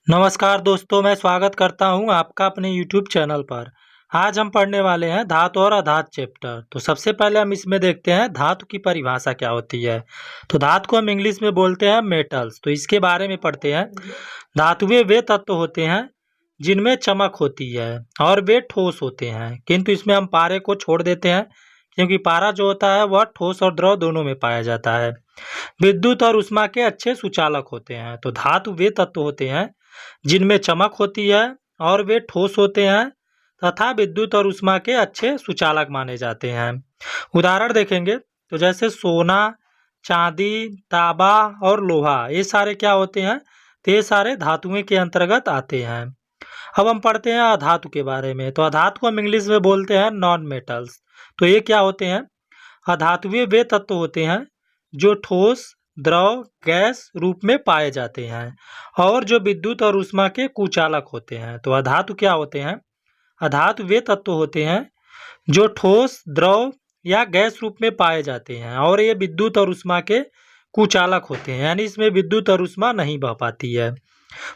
नमस्कार दोस्तों, मैं स्वागत करता हूं आपका अपने YouTube चैनल पर। आज हम पढ़ने वाले हैं धातु और अधातु चैप्टर। तो सबसे पहले हम इसमें देखते हैं धातु की परिभाषा क्या होती है। तो धातु को हम इंग्लिश में बोलते हैं मेटल्स। तो इसके बारे में पढ़ते हैं। धातुएं वे तत्व होते हैं जिनमें चमक होती है और वे ठोस होते हैं, किंतु इसमें हम पारे को छोड़ देते हैं क्योंकि पारा जो होता है वह ठोस और द्रव दोनों में पाया जाता है। विद्युत और ऊष्मा के अच्छे सुचालक होते हैं। तो धातु वे तत्व होते हैं जिनमें चमक होती है और वे ठोस होते हैं तथा विद्युत और ऊष्मा के अच्छे सुचालक माने जाते हैं। उदाहरण देखेंगे तो जैसे सोना, चांदी, तांबा और लोहा, ये सारे क्या होते हैं? तो ये सारे धातुएं के अंतर्गत आते हैं। अब हम पढ़ते हैं अधातु के बारे में। तो अधातु को हम इंग्लिश में बोलते हैं नॉन मेटल्स। तो ये क्या होते हैं? अधातुएं वे तत्व होते हैं जो ठोस, द्रव, गैस रूप में पाए जाते हैं और जो विद्युत और ऊष्मा के कुचालक होते हैं। तो अधातु क्या होते हैं? अधातु वे तत्व होते हैं जो ठोस, द्रव या गैस रूप में पाए जाते हैं और ये विद्युत और ऊष्मा के कुचालक होते हैं, यानी इसमें विद्युत और ऊष्मा नहीं बह पाती है।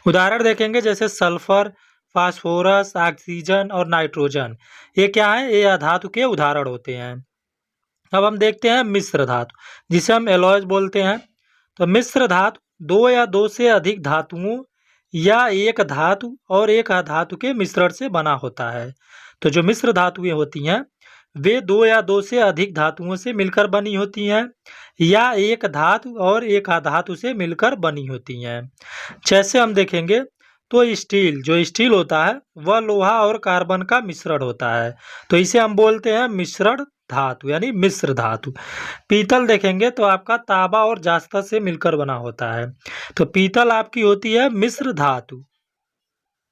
उदाहरण देखेंगे जैसे सल्फर, फास्फोरस, ऑक्सीजन और नाइट्रोजन, ये क्या है? ये अधातु के उदाहरण होते हैं। अब हम देखते हैं मिश्र धातु, जिसे हम एलॉयज बोलते हैं। तो मिश्र धातु दो या दो से अधिक धातुओं या एक धातु और एक अधातु के मिश्रण से बना होता है। तो जो मिश्र धातुएं होती हैं वे दो या दो से अधिक धातुओं से मिलकर बनी होती हैं या एक धातु और एक अधातु से मिलकर बनी होती हैं। जैसे हम देखेंगे तो स्टील, जो स्टील होता है वह लोहा और कार्बन का मिश्रण होता है, तो इसे हम बोलते हैं मिश्रण धातु यानी मिश्र धातु। पीतल देखेंगे तो आपका तांबा और जास्ता से मिलकर बना होता है, तो पीतल आपकी होती है मिश्र धातु।